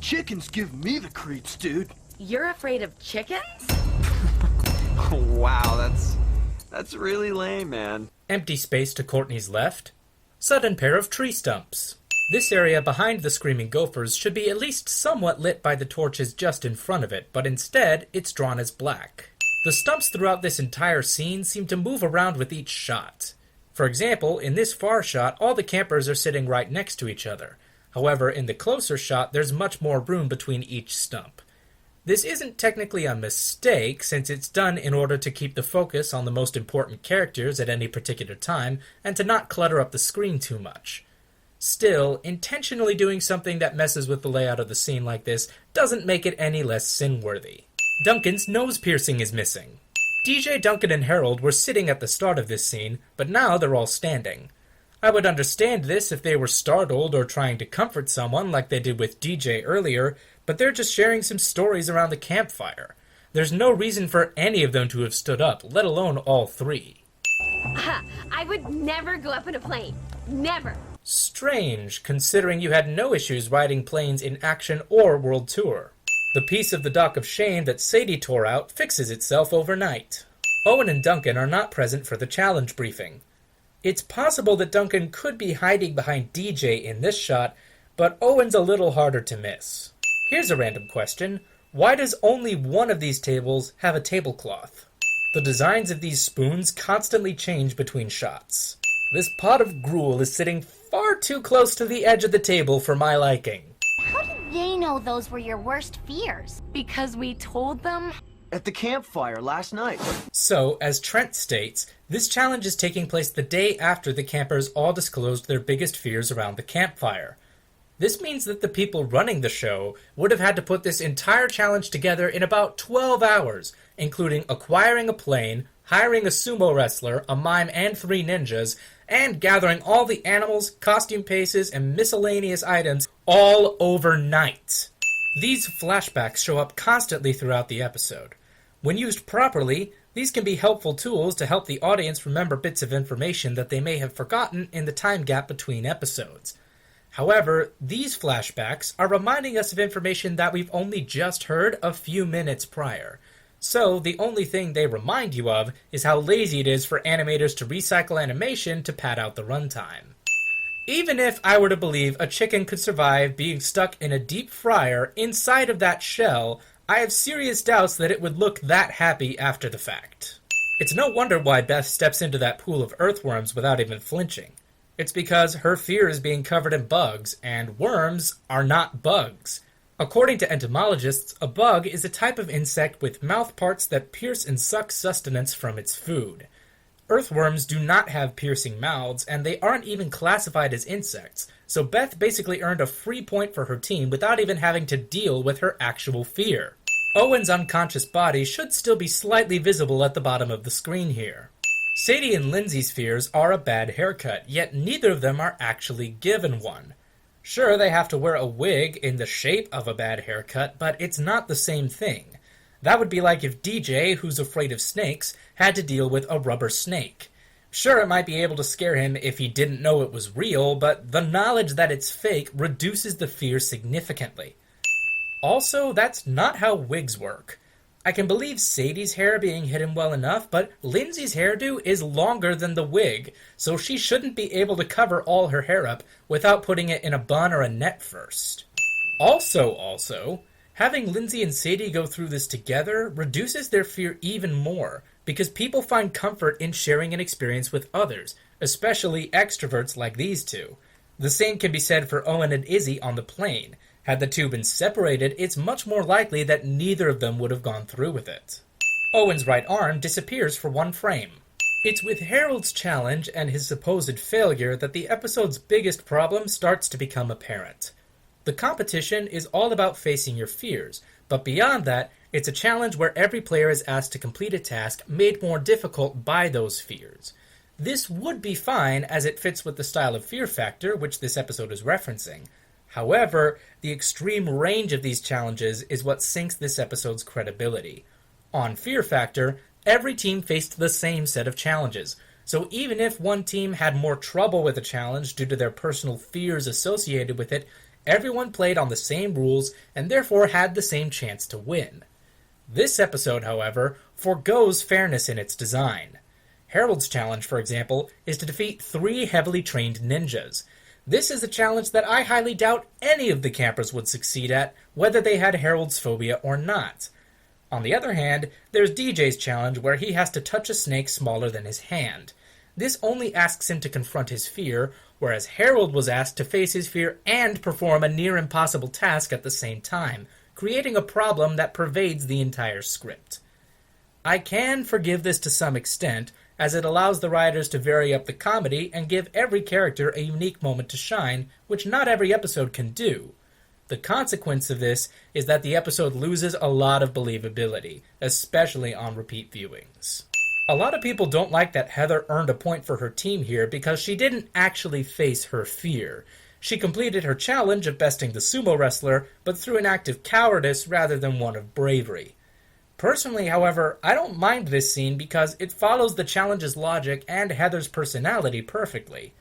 Chickens give me the creeps, dude. You're afraid of chickens? Wow, that's really lame, man. Empty space to Courtney's left. Sudden pair of tree stumps. This area behind the screaming gophers should be at least somewhat lit by the torches just in front of it, but instead it's drawn as black. The stumps throughout this entire scene seem to move around with each shot. For example, in this far shot, all the campers are sitting right next to each other. However, in the closer shot, there's much more room between each stump. This isn't technically a mistake, since it's done in order to keep the focus on the most important characters at any particular time, and to not clutter up the screen too much. Still, intentionally doing something that messes with the layout of the scene like this doesn't make it any less sin-worthy. Duncan's nose piercing is missing. DJ, Duncan, and Harold were sitting at the start of this scene, but now they're all standing. I would understand this if they were startled or trying to comfort someone like they did with DJ earlier, but they're just sharing some stories around the campfire. There's no reason for any of them to have stood up, let alone all three. I would never go up in a plane. Never. Strange, considering you had no issues riding planes in Action or World Tour. The piece of the Dock of Shame that Sadie tore out fixes itself overnight. Owen and Duncan are not present for the challenge briefing. It's possible that Duncan could be hiding behind DJ in this shot, but Owen's a little harder to miss. Here's a random question. Why does only one of these tables have a tablecloth? The designs of these spoons constantly change between shots. This pot of gruel is sitting far too close to the edge of the table for my liking. How did they know those were your worst fears? Because we told them? At the campfire last night. So, as Trent states, this challenge is taking place the day after the campers all disclosed their biggest fears around the campfire. This means that the people running the show would have had to put this entire challenge together in about 12 hours, including acquiring a plane, hiring a sumo wrestler, a mime, and 3 ninjas, and gathering all the animals, costume pieces, and miscellaneous items all overnight. These flashbacks show up constantly throughout the episode. When used properly, these can be helpful tools to help the audience remember bits of information that they may have forgotten in the time gap between episodes. However, these flashbacks are reminding us of information that we've only just heard a few minutes prior. So, the only thing they remind you of is how lazy it is for animators to recycle animation to pad out the runtime. Even if I were to believe a chicken could survive being stuck in a deep fryer inside of that shell, I have serious doubts that it would look that happy after the fact. It's no wonder why Beth steps into that pool of earthworms without even flinching. It's because her fear is being covered in bugs, and worms are not bugs. According to entomologists, a bug is a type of insect with mouth parts that pierce and suck sustenance from its food. Earthworms do not have piercing mouths, and they aren't even classified as insects, so Beth basically earned a free point for her team without even having to deal with her actual fear. Owen's unconscious body should still be slightly visible at the bottom of the screen here. Sadie and Lindsay's fears are a bad haircut, yet neither of them are actually given one. Sure, they have to wear a wig in the shape of a bad haircut, but it's not the same thing. That would be like if DJ, who's afraid of snakes, had to deal with a rubber snake. Sure, it might be able to scare him if he didn't know it was real, but the knowledge that it's fake reduces the fear significantly. Also, that's not how wigs work. I can believe Sadie's hair being hidden well enough, but Lindsay's hairdo is longer than the wig, so she shouldn't be able to cover all her hair up without putting it in a bun or a net first. Also, having Lindsay and Sadie go through this together reduces their fear even more, because people find comfort in sharing an experience with others, especially extroverts like these two. The same can be said for Owen and Izzy on the plane. Had the two been separated, it's much more likely that neither of them would have gone through with it. Owen's right arm disappears for 1 frame. It's with Harold's challenge and his supposed failure that the episode's biggest problem starts to become apparent. The competition is all about facing your fears, but beyond that, it's a challenge where every player is asked to complete a task made more difficult by those fears. This would be fine as it fits with the style of Fear Factor, which this episode is referencing. However, the extreme range of these challenges is what sinks this episode's credibility. On Fear Factor, every team faced the same set of challenges, so even if one team had more trouble with a challenge due to their personal fears associated with it, everyone played on the same rules and therefore had the same chance to win. This episode, however, forgoes fairness in its design. Harold's challenge, for example, is to defeat 3 heavily trained ninjas. This is a challenge that I highly doubt any of the campers would succeed at, whether they had Harold's phobia or not. On the other hand, there's DJ's challenge where he has to touch a snake smaller than his hand. This only asks him to confront his fear, whereas Harold was asked to face his fear and perform a near-impossible task at the same time, creating a problem that pervades the entire script. I can forgive this to some extent, as it allows the writers to vary up the comedy and give every character a unique moment to shine, which not every episode can do. The consequence of this is that the episode loses a lot of believability, especially on repeat viewings. A lot of people don't like that Heather earned a point for her team here because she didn't actually face her fear. She completed her challenge of besting the sumo wrestler, but through an act of cowardice rather than one of bravery. Personally, however, I don't mind this scene because it follows the challenge's logic and Heather's personality perfectly.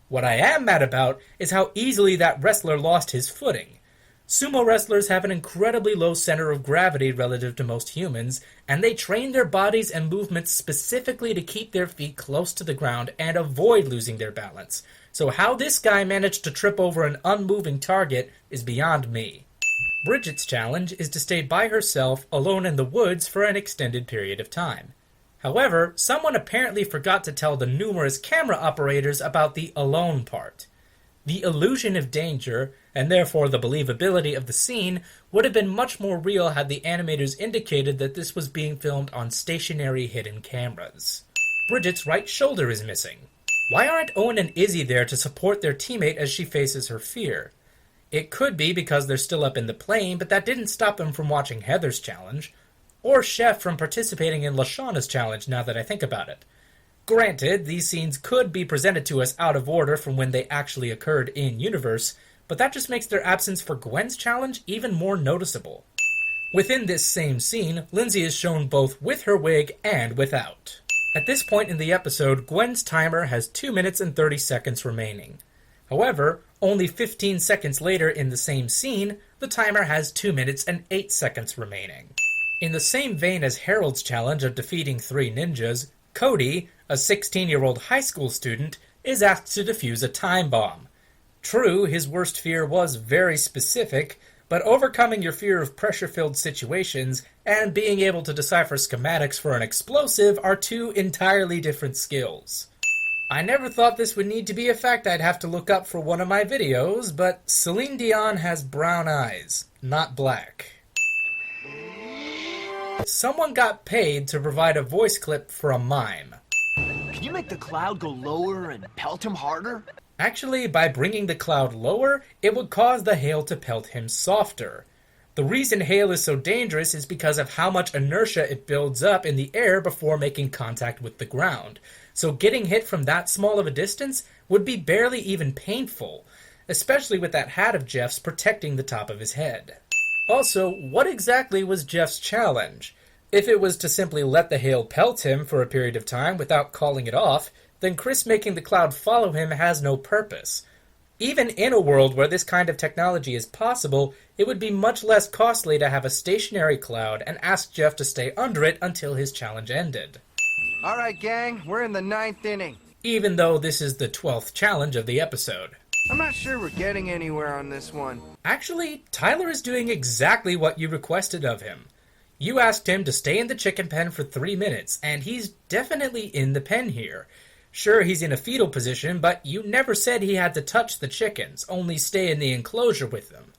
What I am mad about is how easily that wrestler lost his footing. Sumo wrestlers have an incredibly low center of gravity relative to most humans, and they train their bodies and movements specifically to keep their feet close to the ground and avoid losing their balance. So how this guy managed to trip over an unmoving target is beyond me. Bridgette's challenge is to stay by herself alone in the woods for an extended period of time. However, someone apparently forgot to tell the numerous camera operators about the alone part. The illusion of danger, and therefore the believability of the scene, would have been much more real had the animators indicated that this was being filmed on stationary hidden cameras. Bridgette's right shoulder is missing. Why aren't Owen and Izzy there to support their teammate as she faces her fear? It could be because they're still up in the plane, but that didn't stop them from watching Heather's challenge, or Chef from participating in Lashawna's challenge now that I think about it. Granted, these scenes could be presented to us out of order from when they actually occurred in-universe, but that just makes their absence for Gwen's challenge even more noticeable. Within this same scene, Lindsay is shown both with her wig and without. At this point in the episode, Gwen's timer has 2 minutes and 30 seconds remaining. However, only 15 seconds later in the same scene, the timer has 2 minutes and 8 seconds remaining. In the same vein as Harold's challenge of defeating 3 ninjas, Cody, a 16-year-old high school student, is asked to defuse a time bomb. True, his worst fear was very specific, but overcoming your fear of pressure-filled situations and being able to decipher schematics for an explosive are 2 entirely different skills. I never thought this would need to be a fact I'd have to look up for one of my videos, but Celine Dion has brown eyes, not black. Someone got paid to provide a voice clip for a mime. Can you make the cloud go lower and pelt him harder? Actually, by bringing the cloud lower, it would cause the hail to pelt him softer. The reason hail is so dangerous is because of how much inertia it builds up in the air before making contact with the ground. So getting hit from that small of a distance would be barely even painful, especially with that hat of Jeff's protecting the top of his head. Also, what exactly was Jeff's challenge? If it was to simply let the hail pelt him for a period of time without calling it off, then Chris making the cloud follow him has no purpose. Even in a world where this kind of technology is possible, it would be much less costly to have a stationary cloud and ask Jeff to stay under it until his challenge ended. All right, gang, we're in the 9th inning. Even though this is the 12th challenge of the episode. I'm not sure we're getting anywhere on this one. Actually, Tyler is doing exactly what you requested of him. You asked him to stay in the chicken pen for 3 minutes, and he's definitely in the pen here. Sure, he's in a fetal position, but you never said he had to touch the chickens, only stay in the enclosure with them.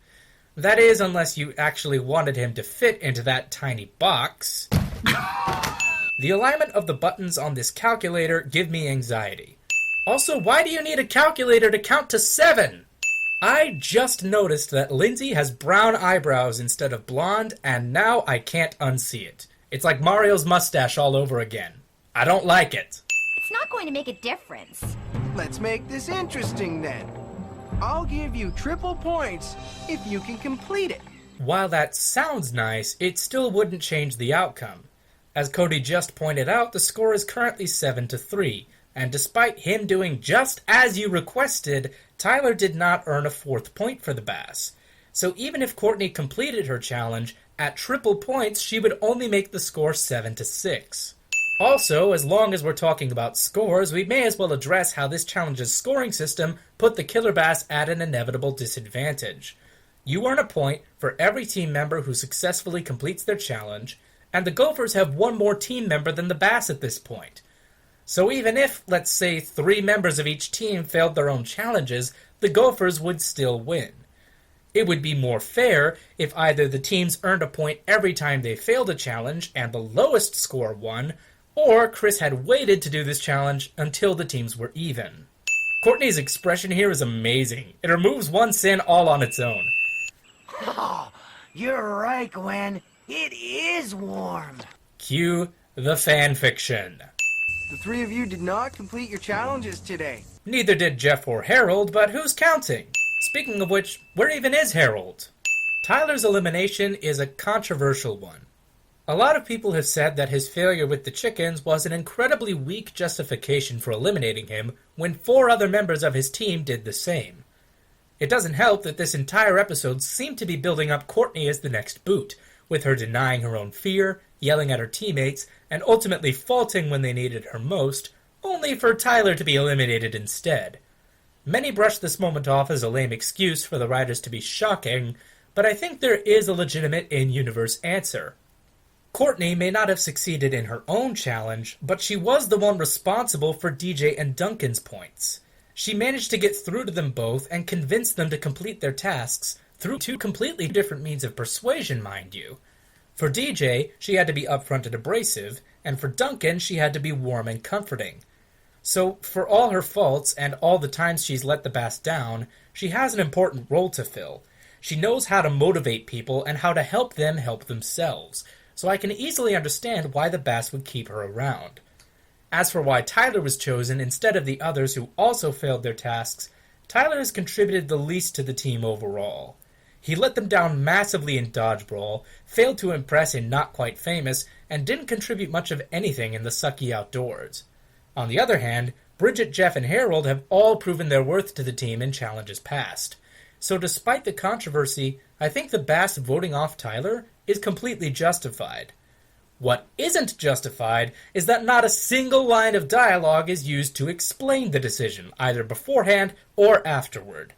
That is, unless you actually wanted him to fit into that tiny box. The alignment of the buttons on this calculator give me anxiety. Also, why do you need a calculator to count to 7? I just noticed that Lindsay has brown eyebrows instead of blonde, and now I can't unsee it. It's like Mario's mustache all over again. I don't like it. It's not going to make a difference. Let's make this interesting then. I'll give you triple points if you can complete it. While that sounds nice, it still wouldn't change the outcome. As Cody just pointed out, the score is currently 7-3, and despite him doing just as you requested, Tyler did not earn a 4th point for the Bass. So even if Courtney completed her challenge, at triple points she would only make the score 7-6. Also, as long as we're talking about scores, we may as well address how this challenge's scoring system put the Killer Bass at an inevitable disadvantage. You earn a point for every team member who successfully completes their challenge, and the Gophers have one more team member than the Bass at this point. So even if, let's say, 3 members of each team failed their own challenges, the Gophers would still win. It would be more fair if either the teams earned a point every time they failed a challenge and the lowest score won, or Chris had waited to do this challenge until the teams were even. Courtney's expression here is amazing. It removes one sin all on its own. Oh, you're right, Gwen. It is warm. Cue the fanfiction. The 3 of you did not complete your challenges today. Neither did Jeff or Harold, but who's counting? Speaking of which, where even is Harold? Tyler's elimination is a controversial one. A lot of people have said that his failure with the chickens was an incredibly weak justification for eliminating him when 4 other members of his team did the same. It doesn't help that this entire episode seemed to be building up Courtney as the next boot, with her denying her own fear, yelling at her teammates, and ultimately faulting when they needed her most, only for Tyler to be eliminated instead. Many brush this moment off as a lame excuse for the writers to be shocking, but I think there is a legitimate in-universe answer. Courtney may not have succeeded in her own challenge, but she was the one responsible for DJ and Duncan's points. She managed to get through to them both and convince them to complete their tasks through 2 completely different means of persuasion, mind you. For DJ, she had to be upfront and abrasive, and for Duncan, she had to be warm and comforting. So, for all her faults and all the times she's let the Bass down, she has an important role to fill. She knows how to motivate people and how to help them help themselves, so I can easily understand why the Bass would keep her around. As for why Tyler was chosen instead of the others who also failed their tasks, Tyler has contributed the least to the team overall. He let them down massively in Dodge Brawl, failed to impress in Not Quite Famous, and didn't contribute much of anything in the sucky outdoors. On the other hand, Bridgette, Jeff, and Harold have all proven their worth to the team in challenges past. So despite the controversy, I think the Bass voting off Tyler is completely justified. What isn't justified is that not a single line of dialogue is used to explain the decision, either beforehand or afterward.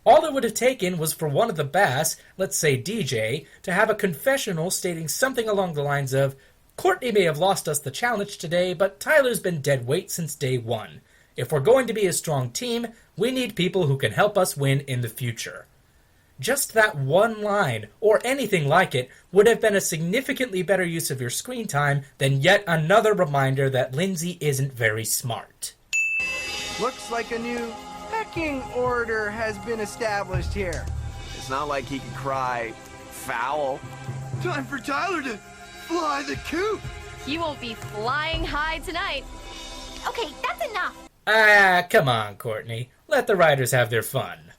All it would have taken was for one of the Bass, let's say DJ, to have a confessional stating something along the lines of, "Courtney may have lost us the challenge today, but Tyler's been dead weight since day 1. If we're going to be a strong team, we need people who can help us win in the future." Just that one line, or anything like it, would have been a significantly better use of your screen time than yet another reminder that Lindsay isn't very smart. Looks like a new pecking order has been established here. It's not like he can cry foul. Time for Tyler to fly the coop. He won't be flying high tonight. Okay, that's enough. Ah, come on, Courtney. Let the writers have their fun.